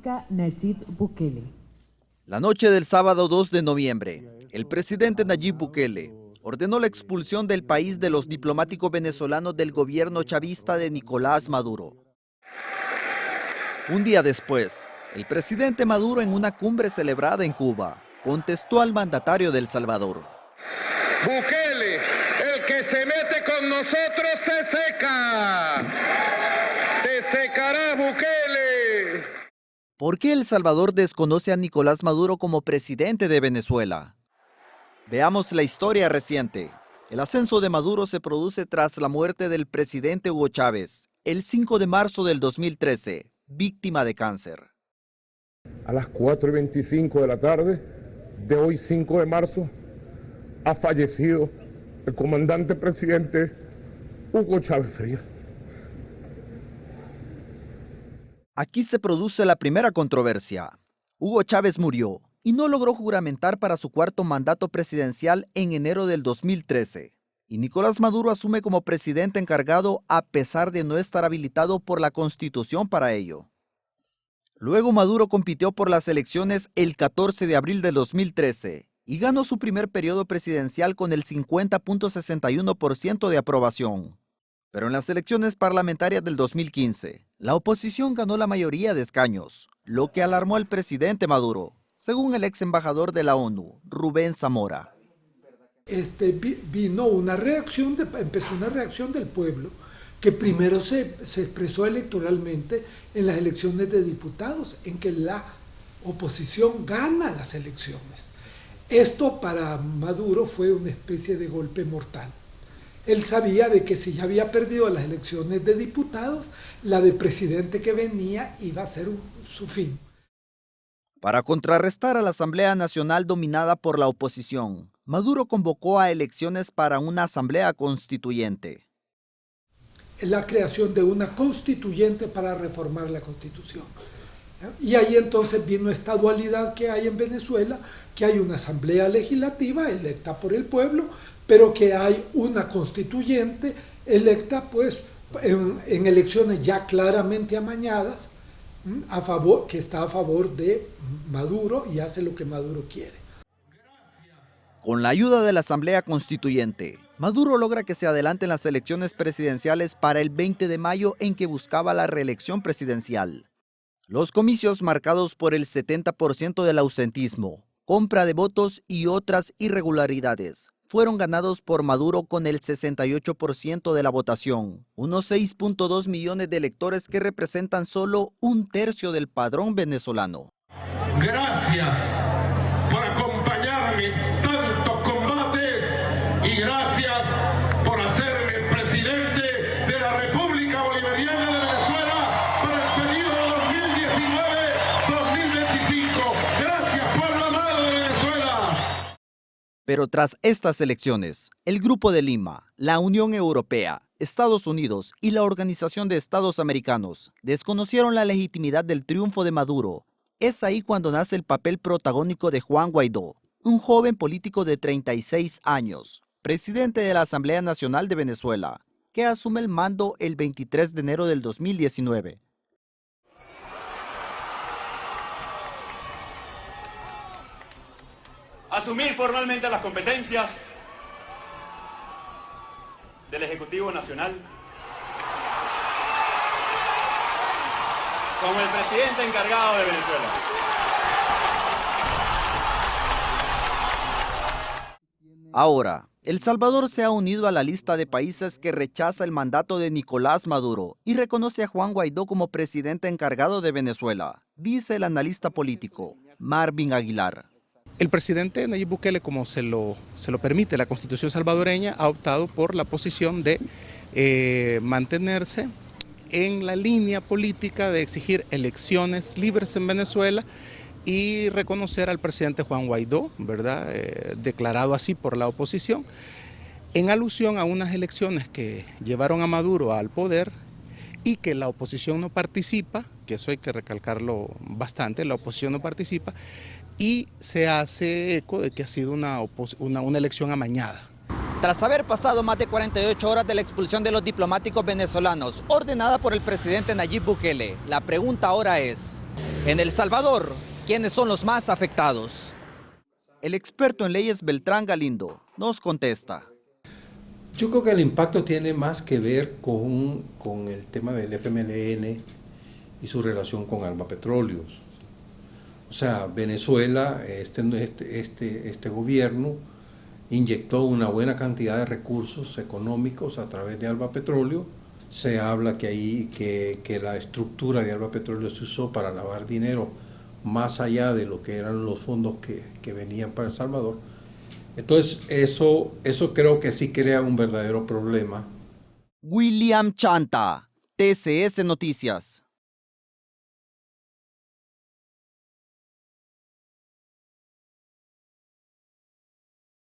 República Nayib Bukele. La noche del sábado 2 de noviembre, el presidente Nayib Bukele ordenó la expulsión del país de los diplomáticos venezolanos del gobierno chavista de Nicolás Maduro. Un día después, el presidente Maduro, en una cumbre celebrada en Cuba, contestó al mandatario de El Salvador. Bukele, el que se mete con nosotros se seca. Te secará, Bukele. ¿Por qué El Salvador desconoce a Nicolás Maduro como presidente de Venezuela? Veamos la historia reciente. El ascenso de Maduro se produce tras la muerte del presidente Hugo Chávez, el 5 de marzo del 2013, víctima de cáncer. A las 4:25 de la tarde de hoy, 5 de marzo, ha fallecido el comandante presidente Hugo Chávez Frías. Aquí se produce la primera controversia. Hugo Chávez murió y no logró juramentar para su cuarto mandato presidencial en enero del 2013. Y Nicolás Maduro asume como presidente encargado a pesar de no estar habilitado por la Constitución para ello. Luego Maduro compitió por las elecciones el 14 de abril del 2013 y ganó su primer periodo presidencial con el 50.61% de aprobación. Pero en las elecciones parlamentarias del 2015, la oposición ganó la mayoría de escaños, lo que alarmó al presidente Maduro, según el ex embajador de la ONU, Rubén Zamora. Empezó una reacción del pueblo, que primero se expresó electoralmente en las elecciones de diputados, en que la oposición gana las elecciones. Esto para Maduro fue una especie de golpe mortal. Él sabía de que si ya había perdido las elecciones de diputados, la de presidente que venía iba a ser su fin. Para contrarrestar a la Asamblea Nacional dominada por la oposición, Maduro convocó a elecciones para una asamblea constituyente. La creación de una constituyente para reformar la Constitución. Y ahí entonces vino esta dualidad que hay en Venezuela, que hay una asamblea legislativa electa por el pueblo, pero que hay una constituyente electa pues en elecciones ya claramente amañadas, que está a favor de Maduro y hace lo que Maduro quiere. Con la ayuda de la Asamblea Constituyente, Maduro logra que se adelanten las elecciones presidenciales para el 20 de mayo en que buscaba la reelección presidencial. Los comicios, marcados por el 70% del ausentismo, compra de votos y otras irregularidades, fueron ganados por Maduro con el 68% de la votación, unos 6.2 millones de electores que representan solo un tercio del padrón venezolano. Gracias por acompañarme en tantos combates y gracias por hacerme presidente de la República Bolivariana de Venezuela para el periodo 2019-2025. Gracias, pueblo amado de Venezuela. Pero tras estas elecciones, el Grupo de Lima, la Unión Europea, Estados Unidos y la Organización de Estados Americanos desconocieron la legitimidad del triunfo de Maduro. Es ahí cuando nace el papel protagónico de Juan Guaidó, un joven político de 36 años, presidente de la Asamblea Nacional de Venezuela, que asume el mando el 23 de enero del 2019. Asumir formalmente las competencias del Ejecutivo Nacional como el presidente encargado de Venezuela. Ahora, El Salvador se ha unido a la lista de países que rechaza el mandato de Nicolás Maduro y reconoce a Juan Guaidó como presidente encargado de Venezuela, dice el analista político Marvin Aguilar. El presidente Nayib Bukele, como se lo permite la Constitución salvadoreña, ha optado por la posición de mantenerse en la línea política de exigir elecciones libres en Venezuela y reconocer al presidente Juan Guaidó, ¿verdad? Declarado así por la oposición, en alusión a unas elecciones que llevaron a Maduro al poder y que la oposición no participa, que eso hay que recalcarlo bastante, la oposición no participa, y se hace eco de que ha sido una elección amañada. Tras haber pasado más de 48 horas de la expulsión de los diplomáticos venezolanos, ordenada por el presidente Nayib Bukele, la pregunta ahora es: En El Salvador, ¿quiénes son los más afectados? El experto en leyes Beltrán Galindo nos contesta. Yo creo que el impacto tiene más que ver con el tema del FMLN y su relación con Alba Petróleos. O sea, Venezuela, este gobierno inyectó una buena cantidad de recursos económicos a través de Alba Petróleo. Se habla que la estructura de Alba Petróleo se usó para lavar dinero más allá de lo que eran los fondos que venían para El Salvador. Entonces, eso creo que sí crea un verdadero problema. William Chanta, TCS Noticias.